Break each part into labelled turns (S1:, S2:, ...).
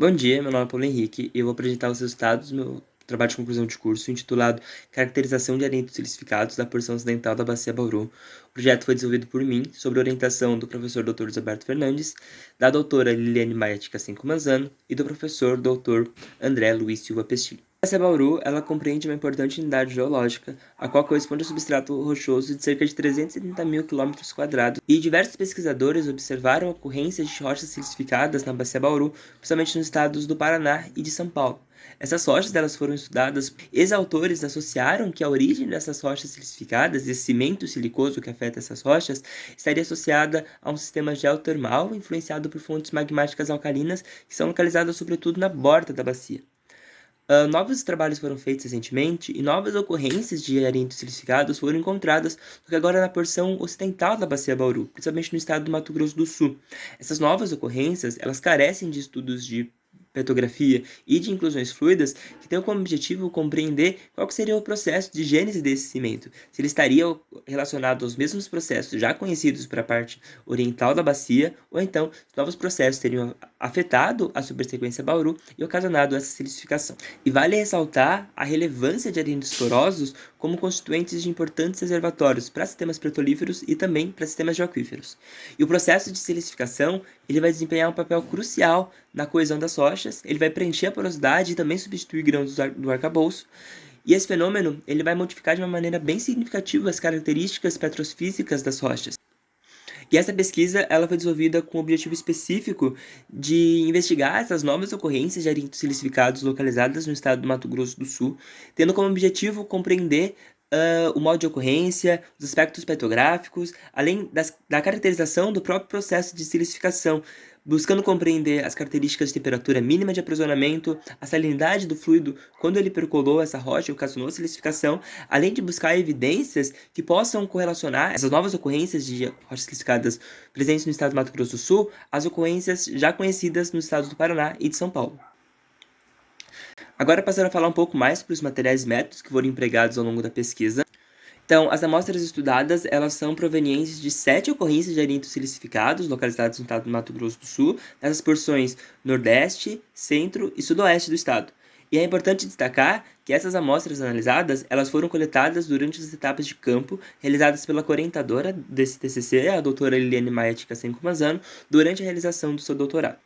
S1: Bom dia, meu nome é Paulo Henrique e eu vou apresentar os resultados do meu trabalho de conclusão de curso intitulado Caracterização de arentos silicificados da porção ocidental da Bacia Bauru. O projeto foi desenvolvido por mim, sob orientação do professor Dr. Roberto Fernandes, da doutora Liliane Maia de Cassenco Manzano e do professor Dr. André Luiz Silva Pestilho. A Bacia Bauru, ela compreende uma importante unidade geológica, a qual corresponde ao substrato rochoso de cerca de 370 mil km², e diversos pesquisadores observaram a ocorrência de rochas silicificadas na Bacia Bauru, principalmente nos estados do Paraná e de São Paulo. Essas rochas elas foram estudadas, ex-autores associaram que a origem dessas rochas silicificadas, esse cimento silicoso que afeta essas rochas, estaria associada a um sistema geotermal influenciado por fontes magmáticas alcalinas que são localizadas sobretudo na borda da bacia. Novos trabalhos foram feitos recentemente e novas ocorrências de arentos silicificados foram encontradas, só que agora na porção ocidental da Bacia Bauru, principalmente no estado do Mato Grosso do Sul. Essas novas ocorrências, elas carecem de estudos de petrografia e de inclusões fluidas que têm como objetivo compreender qual que seria o processo de gênese desse cimento, se ele estaria relacionado aos mesmos processos já conhecidos para a parte oriental da bacia, ou então os novos processos teriam afetado a supersequência Bauru e ocasionado essa silicificação. E vale ressaltar a relevância de arentos porosos como constituintes de importantes reservatórios para sistemas petrolíferos e também para sistemas geoquíferos. E o processo de silicificação ele vai desempenhar um papel crucial na coesão das rochas, ele vai preencher a porosidade e também substituir grãos do arcabouço. E esse fenômeno ele vai modificar de uma maneira bem significativa as características petrofísicas das rochas. E essa pesquisa ela foi desenvolvida com o objetivo específico de investigar essas novas ocorrências de arentos silicificados localizadas no estado do Mato Grosso do Sul, tendo como objetivo compreender o modo de ocorrência, os aspectos petrográficos, além da caracterização do próprio processo de silicificação, buscando compreender as características de temperatura mínima de aprisionamento, a salinidade do fluido quando ele percolou essa rocha e ocasionou a silicificação, além de buscar evidências que possam correlacionar essas novas ocorrências de rochas silicificadas presentes no estado do Mato Grosso do Sul às ocorrências já conhecidas nos estados do Paraná e de São Paulo. Agora passando a falar um pouco mais sobre os materiais e métodos que foram empregados ao longo da pesquisa. Então, as amostras estudadas, elas são provenientes de 7 ocorrências de arentos silicificados localizados no estado do Mato Grosso do Sul, nessas porções nordeste, centro e sudoeste do estado. E é importante destacar que essas amostras analisadas, elas foram coletadas durante as etapas de campo realizadas pela orientadora desse TCC, a doutora Liliane Maia de Cassenco Manzano, durante a realização do seu doutorado.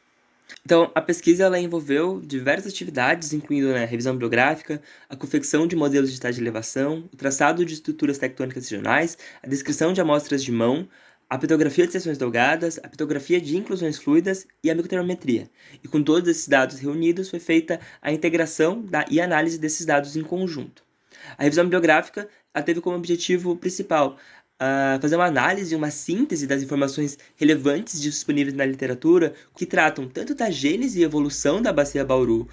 S1: Então, a pesquisa ela envolveu diversas atividades, incluindo a revisão bibliográfica, a confecção de modelos digitais de elevação, o traçado de estruturas tectônicas regionais, a descrição de amostras de mão, a petrografia de seções delgadas, a petrografia de inclusões fluidas e a microtermometria. E com todos esses dados reunidos, foi feita a integração e análise desses dados em conjunto. A revisão bibliográfica teve como objetivo principal fazer uma análise e uma síntese das informações relevantes disponíveis na literatura que tratam tanto da gênese e evolução da Bacia Bauru,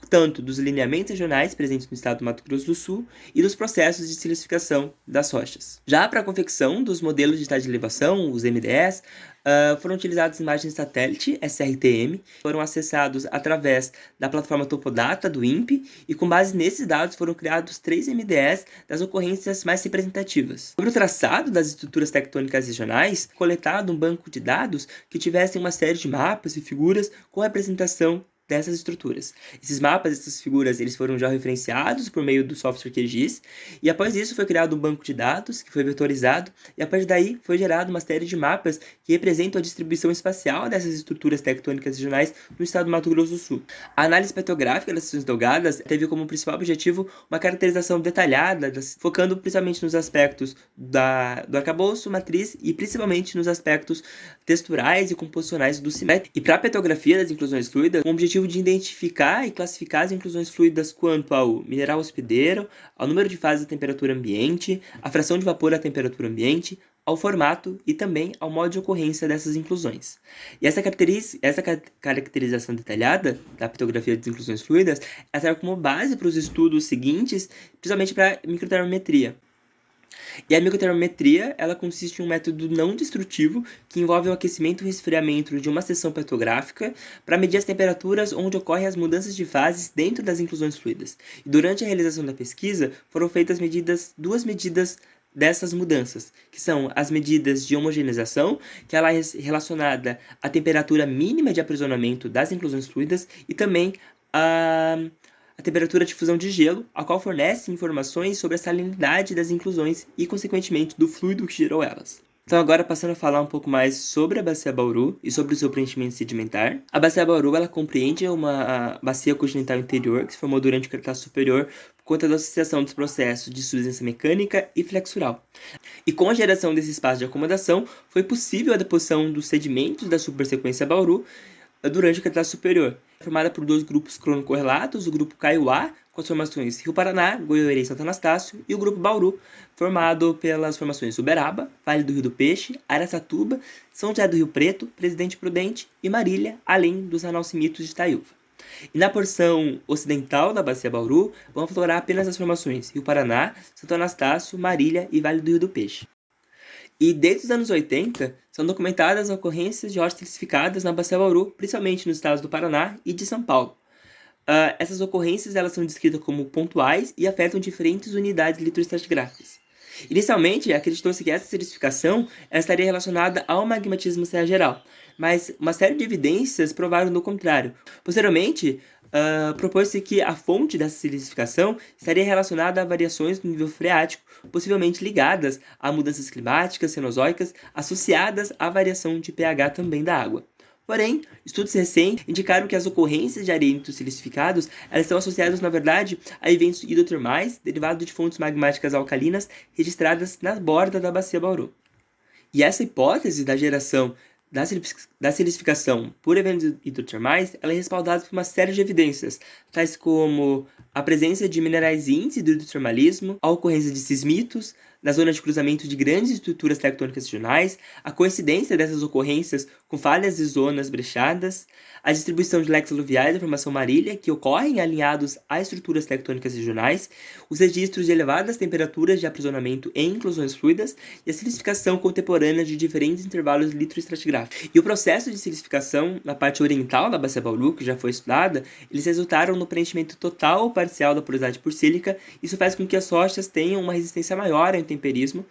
S1: tanto dos lineamentos regionais presentes no estado do Mato Grosso do Sul e dos processos de silicificação das rochas. Já para a confecção dos modelos digitais de elevação, os MDS, foram utilizadas imagens de satélite, SRTM, foram acessados através da plataforma Topodata do INPE e com base nesses dados foram criados 3 MDS das ocorrências mais representativas. Sobre o traçado das estruturas tectônicas regionais, coletado um banco de dados que tivessem uma série de mapas e figuras com representação dessas estruturas. Esses mapas, essas figuras, eles foram já referenciados por meio do software QGIS, e após isso foi criado um banco de dados que foi vetorizado, e a partir daí foi gerada uma série de mapas que representam a distribuição espacial dessas estruturas tectônicas regionais no estado do Mato Grosso do Sul. A análise petrográfica das seções delgadas teve como principal objetivo uma caracterização detalhada, focando principalmente nos aspectos do arcabouço, matriz e principalmente nos aspectos texturais e composicionais do cimento. E para a petrografia das inclusões fluidas, o objetivo de identificar e classificar as inclusões fluidas quanto ao mineral hospedeiro, ao número de fases da temperatura ambiente, à fração de vapor à temperatura ambiente, ao formato e também ao modo de ocorrência dessas inclusões. E essa caracterização detalhada da petrografia das inclusões fluidas serve como base para os estudos seguintes, principalmente para a microtermometria. E a microtermometria, ela consiste em um método não destrutivo que envolve o aquecimento e resfriamento de uma seção petrográfica para medir as temperaturas onde ocorrem as mudanças de fases dentro das inclusões fluidas. E durante a realização da pesquisa, foram feitas duas medidas dessas mudanças, que são as medidas de homogeneização, que ela é relacionada à temperatura mínima de aprisionamento das inclusões fluidas, e também a temperatura de fusão de gelo, a qual fornece informações sobre a salinidade das inclusões e, consequentemente, do fluido que gerou elas. Então, agora passando a falar um pouco mais sobre a Bacia Bauru e sobre o seu preenchimento sedimentar. A Bacia Bauru, ela compreende uma bacia continental interior que se formou durante o Cretáceo Superior por conta da associação dos processos de subsidência mecânica e flexural. E com a geração desse espaço de acomodação, foi possível a deposição dos sedimentos da supersequência Bauru durante o Cretáceo Superior, formada por dois grupos cronocorrelatos, o grupo Kaiowá, com as formações Rio Paraná, Goiôerê e Santo Anastácio, e o grupo Bauru, formado pelas formações Uberaba, Vale do Rio do Peixe, Araçatuba, São José do Rio Preto, Presidente Prudente e Marília, além dos analcimitos de Itaiúva. E na porção ocidental da Bacia Bauru, vão aflorar apenas as formações Rio Paraná, Santo Anastácio, Marília e Vale do Rio do Peixe. E desde os anos 80, são documentadas ocorrências de rochas silicificadas na Bacia Bauru, principalmente nos estados do Paraná e de São Paulo. Essas ocorrências elas são descritas como pontuais e afetam diferentes unidades litroestratigráficas. Inicialmente, acreditou-se que essa silicificação estaria relacionada ao magmatismo serra geral, mas uma série de evidências provaram do contrário. Posteriormente, propôs-se que a fonte dessa silicificação estaria relacionada a variações no nível freático, possivelmente ligadas a mudanças climáticas cenozoicas associadas à variação de pH também da água. Porém, estudos recentes indicaram que as ocorrências de areitos silicificados elas estão associadas, na verdade, a eventos hidrotermais derivados de fontes magmáticas alcalinas registradas na borda da Bacia Bauru. E essa hipótese da geração da silicificação por eventos hidrotermais ela é respaldada por uma série de evidências, tais como a presença de minerais índice do hidrotermalismo, a ocorrência de sismitos, na zona de cruzamento de grandes estruturas tectônicas regionais, a coincidência dessas ocorrências com falhas de zonas brechadas, a distribuição de leques aluviais da formação Marília, que ocorrem alinhados a estruturas tectônicas regionais, os registros de elevadas temperaturas de aprisionamento em inclusões fluidas e a silicificação contemporânea de diferentes intervalos litroestratigráficos. E o processo de silicificação na parte oriental da Bacia Bauru, que já foi estudada, eles resultaram no preenchimento total ou parcial da porosidade porcílica. Isso faz com que as rochas tenham uma resistência maior ao intemperismo,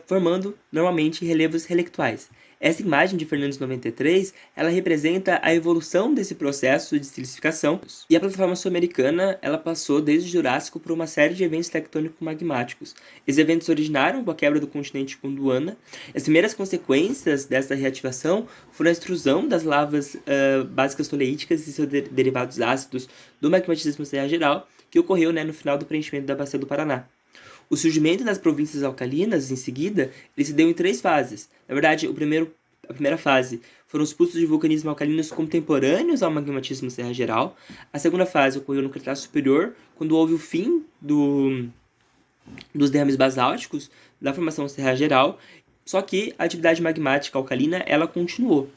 S1: formando normalmente relevos relictuais. Essa imagem de Fernandes 93, ela representa a evolução desse processo de silicificação. E a plataforma sul-americana, ela passou desde o Jurássico por uma série de eventos tectônico-magmáticos. Esses eventos originaram com a quebra do continente Gondwana. As primeiras consequências dessa reativação foram a extrusão das lavas básicas toleíticas e seus derivados ácidos do magmatismo serra geral, que ocorreu no final do preenchimento da Bacia do Paraná. O surgimento das províncias alcalinas, em seguida, ele se deu em 3 fases. Na verdade, a primeira fase foram os pulsos de vulcanismo alcalinos contemporâneos ao magmatismo serra geral. A segunda fase ocorreu no Cretáceo Superior, quando houve o fim dos derrames basálticos da formação serra geral, só que a atividade magmática alcalina ela continuou,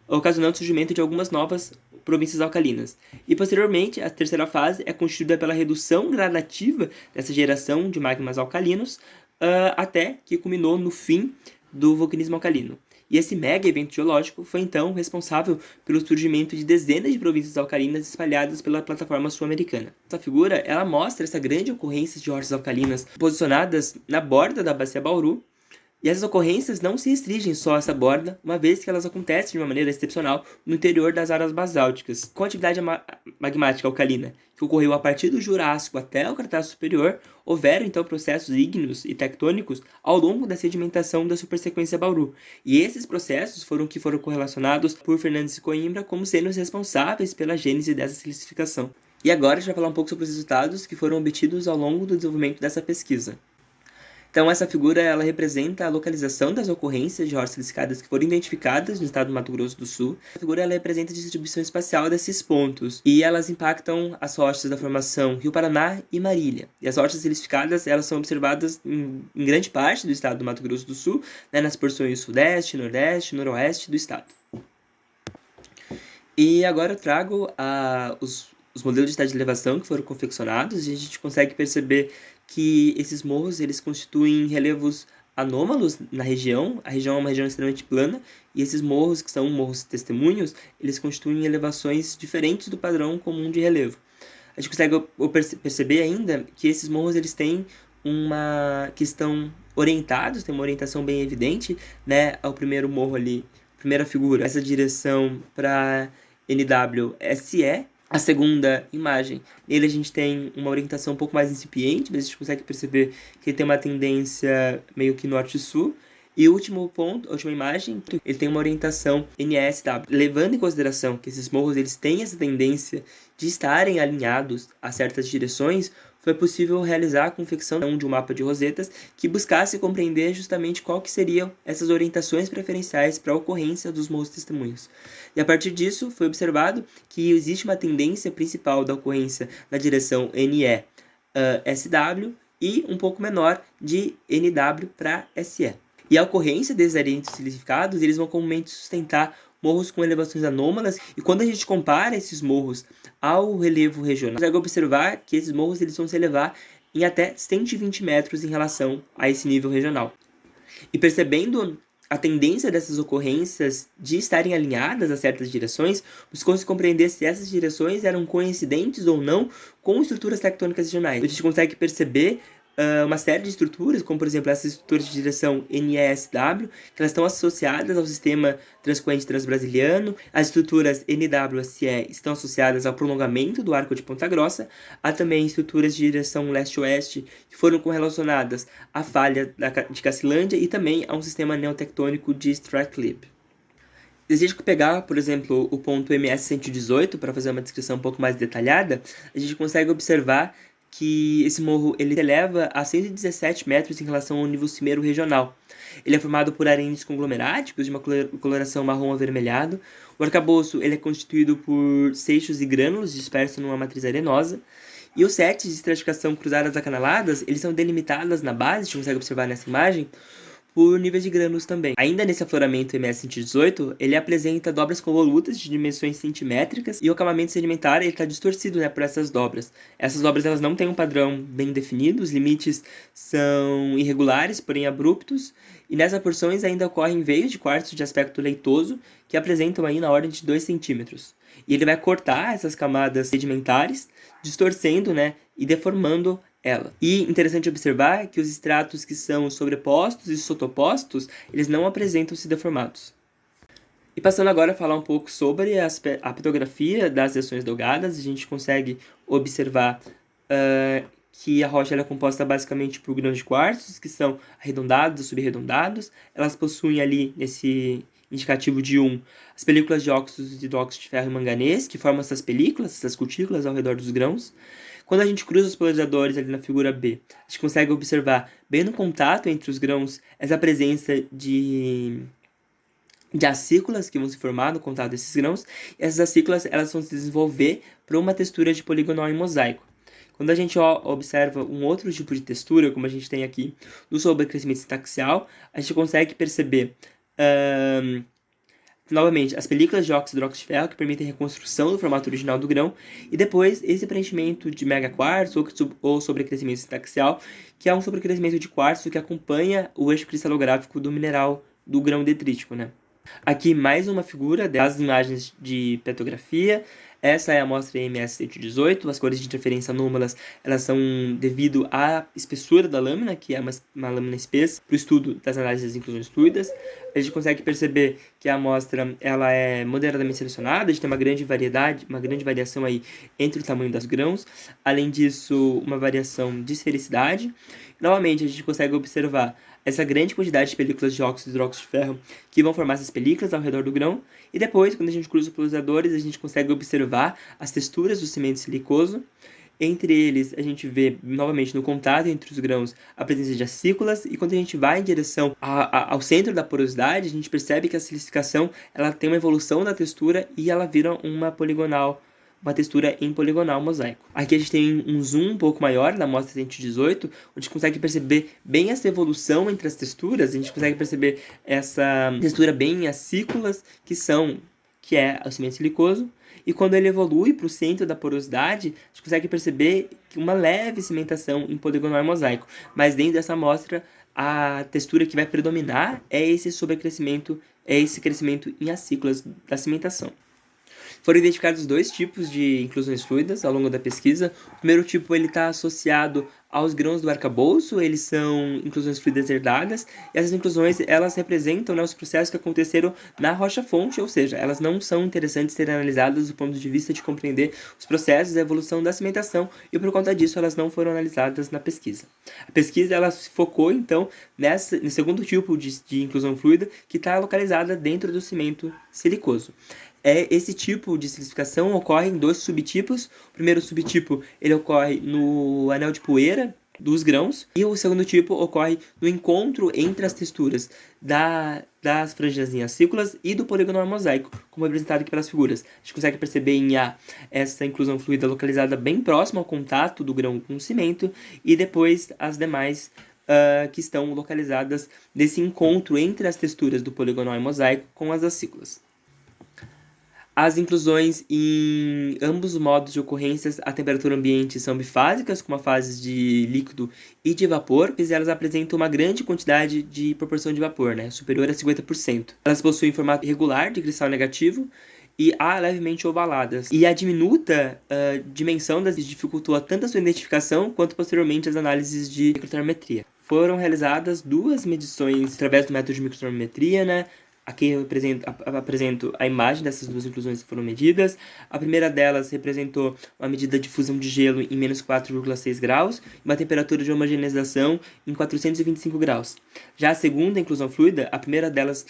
S1: ocasionando o surgimento de algumas novas províncias alcalinas. E, posteriormente, a terceira fase é constituída pela redução gradativa dessa geração de magmas alcalinos, até que culminou no fim do vulcanismo alcalino. E esse mega evento geológico foi, então, responsável pelo surgimento de dezenas de províncias alcalinas espalhadas pela plataforma sul-americana. Essa figura ela mostra essa grande ocorrência de rochas alcalinas posicionadas na borda da Bacia Bauru. E essas ocorrências não se restringem só a essa borda, uma vez que elas acontecem de uma maneira excepcional no interior das áreas basálticas. Com a atividade magmática alcalina, que ocorreu a partir do Jurássico até o Cretáceo Superior, houveram então processos ígneos e tectônicos ao longo da sedimentação da supersequência Bauru. E esses processos foram correlacionados por Fernandes e Coimbra como sendo os responsáveis pela gênese dessa silicificação. E agora a gente vai falar um pouco sobre os resultados que foram obtidos ao longo do desenvolvimento dessa pesquisa. Então, essa figura ela representa a localização das ocorrências de rochas silicificadas que foram identificadas no estado do Mato Grosso do Sul. A figura ela representa a distribuição espacial desses pontos e elas impactam as rochas da formação Rio Paraná e Marília. E as rochas silicificadas elas são observadas em grande parte do estado do Mato Grosso do Sul, nas porções sudeste, nordeste e noroeste do estado. E agora eu trago os modelos de estado de elevação que foram confeccionados e a gente consegue perceber que esses morros eles constituem relevos anômalos na região. A região é uma região extremamente plana e esses morros, que são morros testemunhos, eles constituem elevações diferentes do padrão comum de relevo. A gente consegue perceber ainda que esses morros eles têm que estão orientados, tem uma orientação bem evidente, né? Ao primeiro morro ali, primeira figura, essa direção para NWSE. A segunda imagem, nele a gente tem uma orientação um pouco mais incipiente, mas a gente consegue perceber que ele tem uma tendência meio que norte-sul. E o último ponto, a última imagem, ele tem uma orientação NSW. Levando em consideração que esses morros eles têm essa tendência de estarem alinhados a certas direções, foi possível realizar a confecção de um mapa de rosetas que buscasse compreender justamente qual que seriam essas orientações preferenciais para a ocorrência dos morros testemunhos. E a partir disso, foi observado que existe uma tendência principal da ocorrência na direção NE-SW e um pouco menor de NW para SE. E a ocorrência desses arientes silicificados, eles vão comumente sustentar morros com elevações anômalas, e quando a gente compara esses morros ao relevo regional, você consegue observar que esses morros eles vão se elevar em até 120 metros em relação a esse nível regional. E percebendo a tendência dessas ocorrências de estarem alinhadas a certas direções, buscou-se compreender se essas direções eram coincidentes ou não com estruturas tectônicas regionais. A gente consegue perceber uma série de estruturas, como por exemplo essas estruturas de direção NESW, que elas estão associadas ao sistema transcorrente transbrasiliano. As estruturas NWSE estão associadas ao prolongamento do Arco de Ponta Grossa. Há também estruturas de direção leste-oeste que foram correlacionadas à falha de Cacilândia e também a um sistema neotectônico de Strathclyde. Desejo pegar, por exemplo, o ponto MS-118 para fazer uma descrição um pouco mais detalhada, a gente consegue observar que esse morro ele se eleva a 117 metros em relação ao nível cimeiro regional. Ele é formado por arendes conglomeráticos de uma coloração marrom avermelhado. O arcabouço ele é constituído por seixos e grânulos dispersos numa matriz arenosa. E os setes de estratificação cruzadas acanaladas, eles são delimitadas na base, a gente consegue observar nessa imagem, por níveis de grânulos também. Ainda nesse afloramento MS-118, ele apresenta dobras convolutas de dimensões centimétricas e o acabamento sedimentar está distorcido, né, por essas dobras. Essas dobras elas não têm um padrão bem definido, os limites são irregulares, porém abruptos, e nessas porções ainda ocorrem veios de quartzo de aspecto leitoso que apresentam aí na ordem de 2 centímetros. E ele vai cortar essas camadas sedimentares, distorcendo, né, e deformando ela. E interessante observar que os estratos que são sobrepostos e sotopostos, eles não apresentam-se deformados. E passando agora a falar um pouco sobre a petrografia das seções delgadas, a gente consegue observar que a rocha é composta basicamente por grãos de quartzos, que são arredondados ou subarredondados. Elas possuem ali, nesse indicativo de 1, as películas de óxidos de hidróxido de ferro e manganês, que formam essas películas, essas cutículas ao redor dos grãos. Quando a gente cruza os polarizadores ali na figura B, a gente consegue observar bem no contato entre os grãos essa presença de acículas que vão se formar no contato desses grãos. E essas acículas elas vão se desenvolver para uma textura de poligonal em mosaico. Quando a gente observa um outro tipo de textura, como a gente tem aqui no sobrecrescimento sintaxial, a gente consegue perceber novamente, as películas de óxido de ferro que permitem a reconstrução do formato original do grão, e depois esse preenchimento de megaquartzo ou sobrecrescimento sintaxial, que é um sobrecrescimento de quartzo que acompanha o eixo cristalográfico do mineral do grão detrítico, né? Aqui mais uma figura das imagens de petrografia. Essa é a amostra MS-118, as cores de interferência anômalas elas são devido à espessura da lâmina, que é uma lâmina espessa, para o estudo das análises das inclusões fluidas. A gente consegue perceber que a amostra ela é moderadamente selecionada, a gente tem uma grande variação aí entre o tamanho dos grãos, além disso uma variação de esfericidade. Novamente a gente consegue observar essa grande quantidade de películas de óxido de hidróxido de ferro que vão formar essas películas ao redor do grão. E depois, quando a gente cruza os polarizadores, a gente consegue observar as texturas do cimento silicoso. Entre eles, a gente vê, novamente, no contato entre os grãos, a presença de acículas. E quando a gente vai em direção ao centro da porosidade, a gente percebe que a silicificação ela tem uma evolução da textura e ela vira uma textura em poligonal mosaico. Aqui a gente tem um zoom um pouco maior na amostra 118, onde a gente consegue perceber bem essa evolução entre as texturas, a gente consegue perceber essa textura bem em acículas, que é o cimento silicoso, e quando ele evolui para o centro da porosidade, a gente consegue perceber uma leve cimentação em poligonal mosaico, mas dentro dessa amostra, a textura que vai predominar é esse sobrecrescimento, é esse crescimento em acículas da cimentação. Foram identificados 2 tipos de inclusões fluidas ao longo da pesquisa. O primeiro tipo está associado aos grãos do arcabouço, eles são inclusões fluidas herdadas, e essas inclusões elas representam, né, os processos que aconteceram na rocha-fonte, ou seja, elas não são interessantes serem analisadas do ponto de vista de compreender os processos da evolução da cimentação, e por conta disso elas não foram analisadas na pesquisa. A pesquisa ela se focou, então, no segundo tipo de inclusão fluida, que está localizada dentro do cimento silicoso. Esse tipo de silicificação ocorre em 2 subtipos. O primeiro subtipo ele ocorre no anel de poeira dos grãos, e o segundo tipo ocorre no encontro entre as texturas das franjas em acículas e do polígono mosaico, como representado aqui pelas figuras. A gente consegue perceber em A essa inclusão fluida localizada bem próxima ao contato do grão com o cimento, e depois as demais que estão localizadas nesse encontro entre as texturas do poligonal mosaico com as acículas. As inclusões em ambos os modos de ocorrências à temperatura ambiente são bifásicas, com uma fase de líquido e de vapor, e elas apresentam uma grande quantidade de proporção de vapor, né, superior a 50%. Elas possuem formato irregular de cristal negativo e levemente ovaladas. E a diminuta dimensão das dificultou tanto a sua identificação quanto posteriormente as análises de microtermometria. Foram realizadas 2 medições através do método de microtermometria, né? Aqui eu apresento a imagem dessas 2 inclusões que foram medidas. A primeira delas representou uma medida de fusão de gelo em menos 4,6 graus e uma temperatura de homogeneização em 425 graus. Já a segunda inclusão fluida, a primeira delas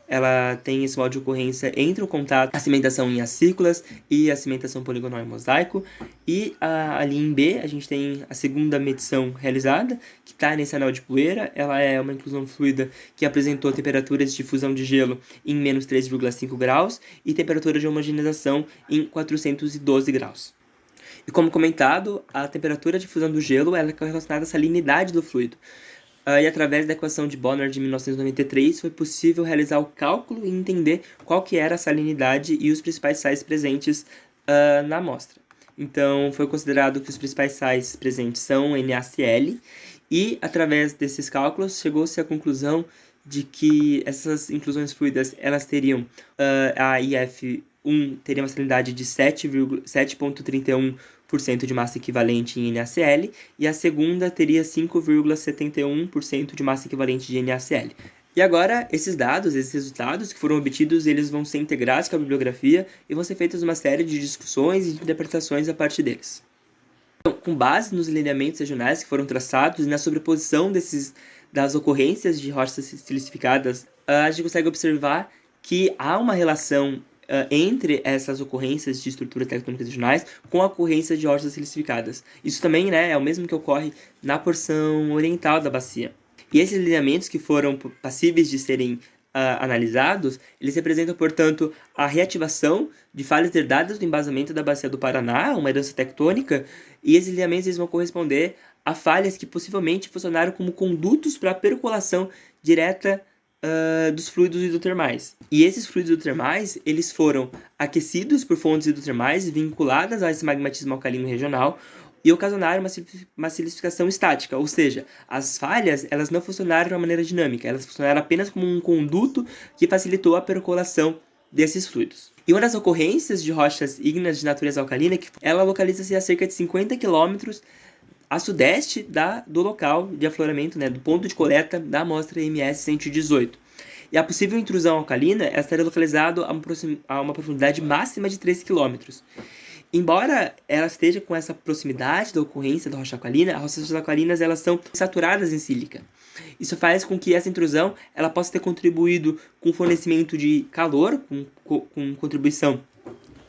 S1: ela tem esse modo de ocorrência entre o contato, a cimentação em acículas e a cimentação poligonal em mosaico. E ali em B, a gente tem a segunda medição realizada, que está nesse anel de poeira. Ela é uma inclusão fluida que apresentou temperaturas de fusão de gelo em menos 3,5 graus e temperatura de homogeneização em 412 graus. E como comentado, a temperatura de fusão do gelo ela é relacionada à salinidade do fluido. E através da equação de Bonner de 1993 foi possível realizar o cálculo e entender qual que era a salinidade e os principais sais presentes na amostra. Então, foi considerado que os principais sais presentes são NaCl, e através desses cálculos chegou-se à conclusão de que essas inclusões fluidas elas teriam a IF1 teria uma salinidade de 7,31% de massa equivalente em NaCl, e a segunda teria 5,71% de massa equivalente de NaCl. E agora, esses resultados que foram obtidos, eles vão ser integrados com a bibliografia e vão ser feitas uma série de discussões e interpretações a partir deles. Então, com base nos lineamentos regionais que foram traçados e na sobreposição das ocorrências de rochas silicificadas, a gente consegue observar que há uma relação entre essas ocorrências de estruturas tectônicas regionais com a ocorrência de rochas silicificadas. Isso também, né, é o mesmo que ocorre na porção oriental da bacia. E esses lineamentos que foram passíveis de serem analisados, eles representam, portanto, a reativação de falhas herdadas do embasamento da bacia do Paraná, uma herança tectônica, e esses lineamentos eles vão corresponder a falhas que possivelmente funcionaram como condutos para a percolação direta dos fluidos hidrotermais. E esses fluidos hidrotermais, eles foram aquecidos por fontes hidrotermais vinculadas a esse magmatismo alcalino regional e ocasionaram uma silicificação estática, ou seja, as falhas elas não funcionaram de uma maneira dinâmica, elas funcionaram apenas como um conduto que facilitou a percolação desses fluidos. E uma das ocorrências de rochas ígneas de natureza alcalina, ela localiza-se a cerca de 50 km a sudeste do local de afloramento, né, do ponto de coleta da amostra MS-118. E a possível intrusão alcalina estaria localizada a uma profundidade máxima de 3 km. Embora ela esteja com essa proximidade da ocorrência da rocha alcalina, as rochas alcalinas elas são saturadas em sílica. Isso faz com que essa intrusão ela possa ter contribuído com o fornecimento de calor, com contribuição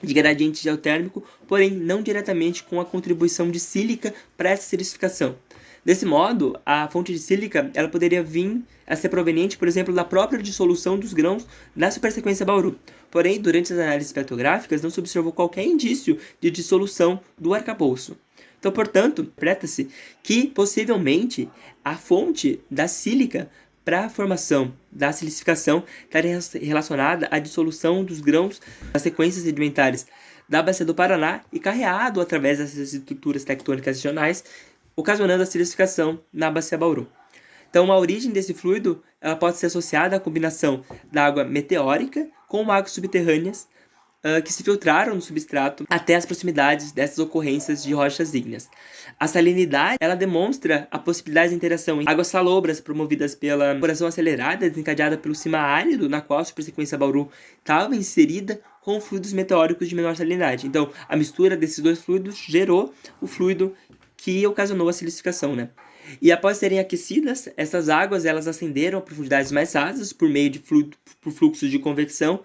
S1: de gradiente geotérmico, porém não diretamente com a contribuição de sílica para essa silicificação. Desse modo, a fonte de sílica ela poderia vir a ser proveniente, por exemplo, da própria dissolução dos grãos da supersequência Bauru. Porém, durante as análises espectrográficas, não se observou qualquer indício de dissolução do arcabouço. Então, portanto, interpreta-se que, possivelmente, a fonte da sílica para a formação da silicificação estaria relacionada à dissolução dos grãos das sequências sedimentares da bacia do Paraná e carreado através dessas estruturas tectônicas regionais, ocasionando a silicificação na bacia Bauru. Então, a origem desse fluido ela pode ser associada à combinação da água meteórica com águas subterrâneas que se filtraram no substrato até as proximidades dessas ocorrências de rochas ígneas. A salinidade, ela demonstra a possibilidade de interação em águas salobras promovidas pela evaporação acelerada desencadeada pelo cima árido, na qual a supersequência Bauru estava inserida com fluidos meteóricos de menor salinidade. Então, a mistura desses dois fluidos gerou o fluido que ocasionou a silicificação, né? E após serem aquecidas, essas águas elas ascenderam a profundidades mais rasas por meio de fluxos de convecção,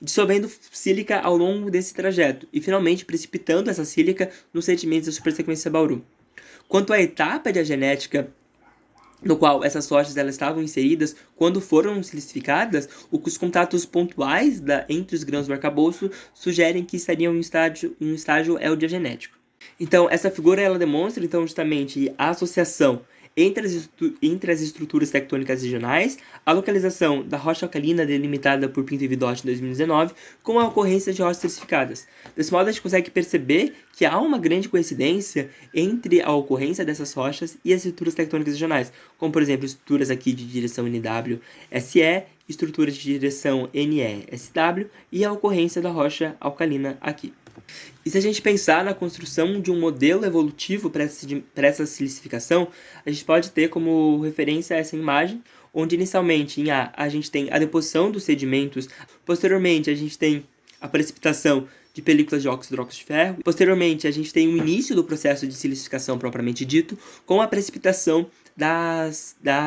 S1: dissolvendo sílica ao longo desse trajeto e finalmente precipitando essa sílica nos sedimentos da supersequência Bauru. Quanto à etapa de agenética no qual essas rochas elas estavam inseridas, quando foram silicificadas, os contatos pontuais entre os grãos do arcabouço sugerem que estariam em um estágio eudiagenético. Então, essa figura ela demonstra então justamente a associação entre as estruturas tectônicas regionais, a localização da rocha alcalina delimitada por Pinto e Vidotti em 2019, com a ocorrência de rochas silicificadas. Desse modo, a gente consegue perceber que há uma grande coincidência entre a ocorrência dessas rochas e as estruturas tectônicas regionais, como, por exemplo, estruturas aqui de direção NW-SE, estruturas de direção NE-SW e a ocorrência da rocha alcalina aqui. E se a gente pensar na construção de um modelo evolutivo para essa silicificação, a gente pode ter como referência essa imagem, onde inicialmente em A a gente tem a deposição dos sedimentos, posteriormente a gente tem a precipitação de películas de óxido de ferro, posteriormente a gente tem o início do processo de silicificação propriamente dito, com a precipitação da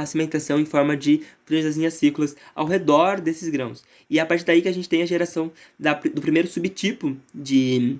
S1: cimentação em forma de franjazinhas ciclas ao redor desses grãos. E é a partir daí que a gente tem a geração do primeiro subtipo de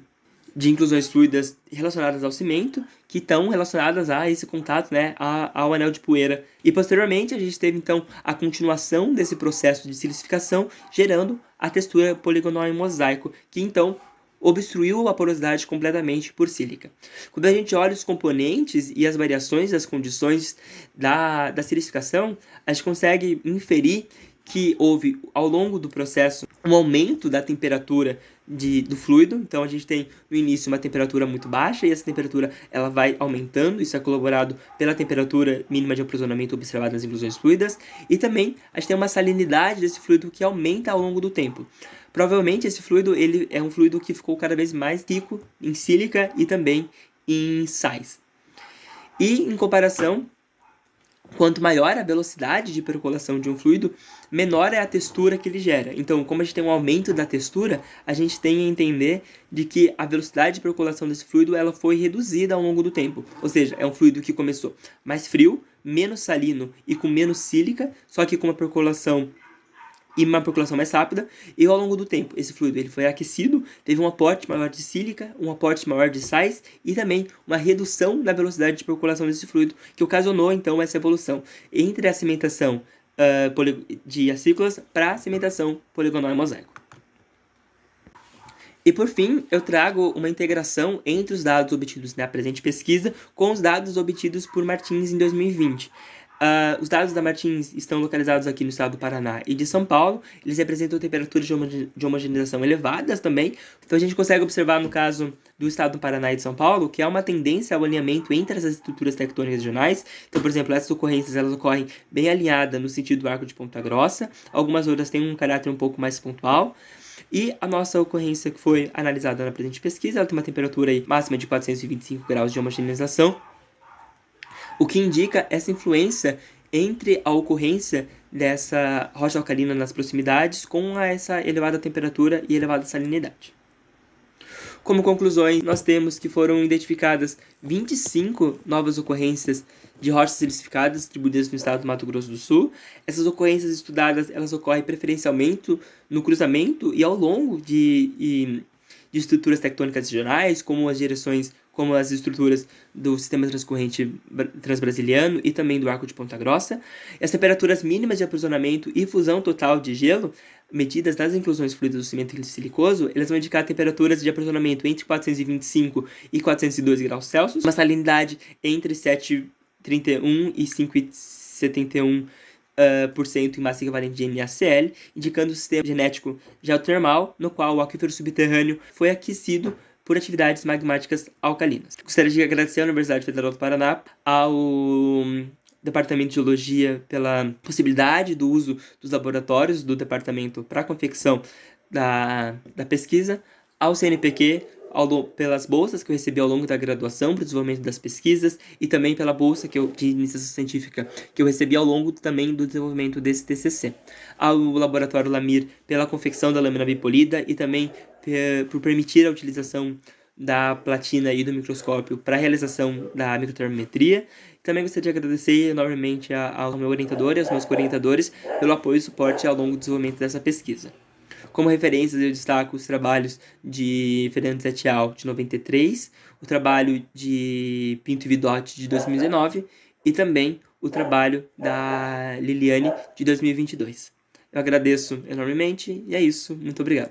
S1: inclusões fluidas relacionadas ao cimento, que estão relacionadas a esse contato, né, ao anel de poeira. E posteriormente a gente teve então a continuação desse processo de silicificação, gerando a textura poligonal em mosaico, que então obstruiu a porosidade completamente por sílica. Quando a gente olha os componentes e as variações das condições da silicificação, a gente consegue inferir que houve, ao longo do processo, um aumento da temperatura do fluido. Então, a gente tem, no início, uma temperatura muito baixa, e essa temperatura ela vai aumentando. Isso é colaborado pela temperatura mínima de aprisionamento observada nas inclusões fluidas. E também, a gente tem uma salinidade desse fluido que aumenta ao longo do tempo. Provavelmente, esse fluido ele é um fluido que ficou cada vez mais rico em sílica e também em sais. E, em comparação, quanto maior a velocidade de percolação de um fluido, menor é a textura que ele gera. Então, como a gente tem um aumento da textura, a gente tem a entender de que a velocidade de percolação desse fluido ela foi reduzida ao longo do tempo. Ou seja, é um fluido que começou mais frio, menos salino e com menos sílica, só que com uma percolação mais rápida, e ao longo do tempo esse fluido ele foi aquecido, teve um aporte maior de sílica, um aporte maior de sais e também uma redução da velocidade de percolação desse fluido, que ocasionou então essa evolução entre a cimentação de acículas para a cimentação poligonal em mosaico. E por fim, eu trago uma integração entre os dados obtidos na presente pesquisa com os dados obtidos por Martins em 2020. Os dados da Martins estão localizados aqui no estado do Paraná e de São Paulo. Eles representam temperaturas de homogeneização elevadas também. Então a gente consegue observar no caso do estado do Paraná e de São Paulo que há uma tendência ao alinhamento entre essas estruturas tectônicas regionais. Então, por exemplo, essas ocorrências elas ocorrem bem alinhadas no sentido do Arco de Ponta Grossa. Algumas outras têm um caráter um pouco mais pontual. E a nossa ocorrência que foi analisada na presente pesquisa, ela tem uma temperatura aí máxima de 425 graus de homogeneização, o que indica essa influência entre a ocorrência dessa rocha alcalina nas proximidades com essa elevada temperatura e elevada salinidade. Como conclusões, nós temos que foram identificadas 25 novas ocorrências de rochas silicificadas distribuídas no estado do Mato Grosso do Sul. Essas ocorrências estudadas elas ocorrem preferencialmente no cruzamento e ao longo de estruturas tectônicas regionais, como as estruturas do sistema transcorrente transbrasiliano e também do Arco de Ponta Grossa. As temperaturas mínimas de aprisionamento e fusão total de gelo, medidas nas inclusões fluidas do cimento silicoso, elas vão indicar temperaturas de aprisionamento entre 425 e 402 graus Celsius, uma salinidade entre 7,31 e 5,71% em massa equivalente de NaCl, indicando o sistema genético geotermal, no qual o aquífero subterrâneo foi aquecido por atividades magmáticas alcalinas. Gostaria de agradecer à Universidade Federal do Paraná, ao Departamento de Geologia pela possibilidade do uso dos laboratórios do departamento para a confecção da pesquisa, ao CNPq, pelas bolsas que eu recebi ao longo da graduação para o desenvolvimento das pesquisas e também pela bolsa de iniciação científica que eu recebi ao longo também do desenvolvimento desse TCC. Ao Laboratório Lamir pela confecção da lâmina bipolida e também por permitir a utilização da platina e do microscópio para a realização da microtermometria. Também gostaria de agradecer enormemente ao meu orientador e aos meus co-orientadores pelo apoio e suporte ao longo do desenvolvimento dessa pesquisa. Como referências, eu destaco os trabalhos de Fernandes et al. De 93, o trabalho de Pinto e Vidotti de 2019 e também o trabalho da Liliane de 2022. Eu agradeço enormemente e é isso. Muito obrigado.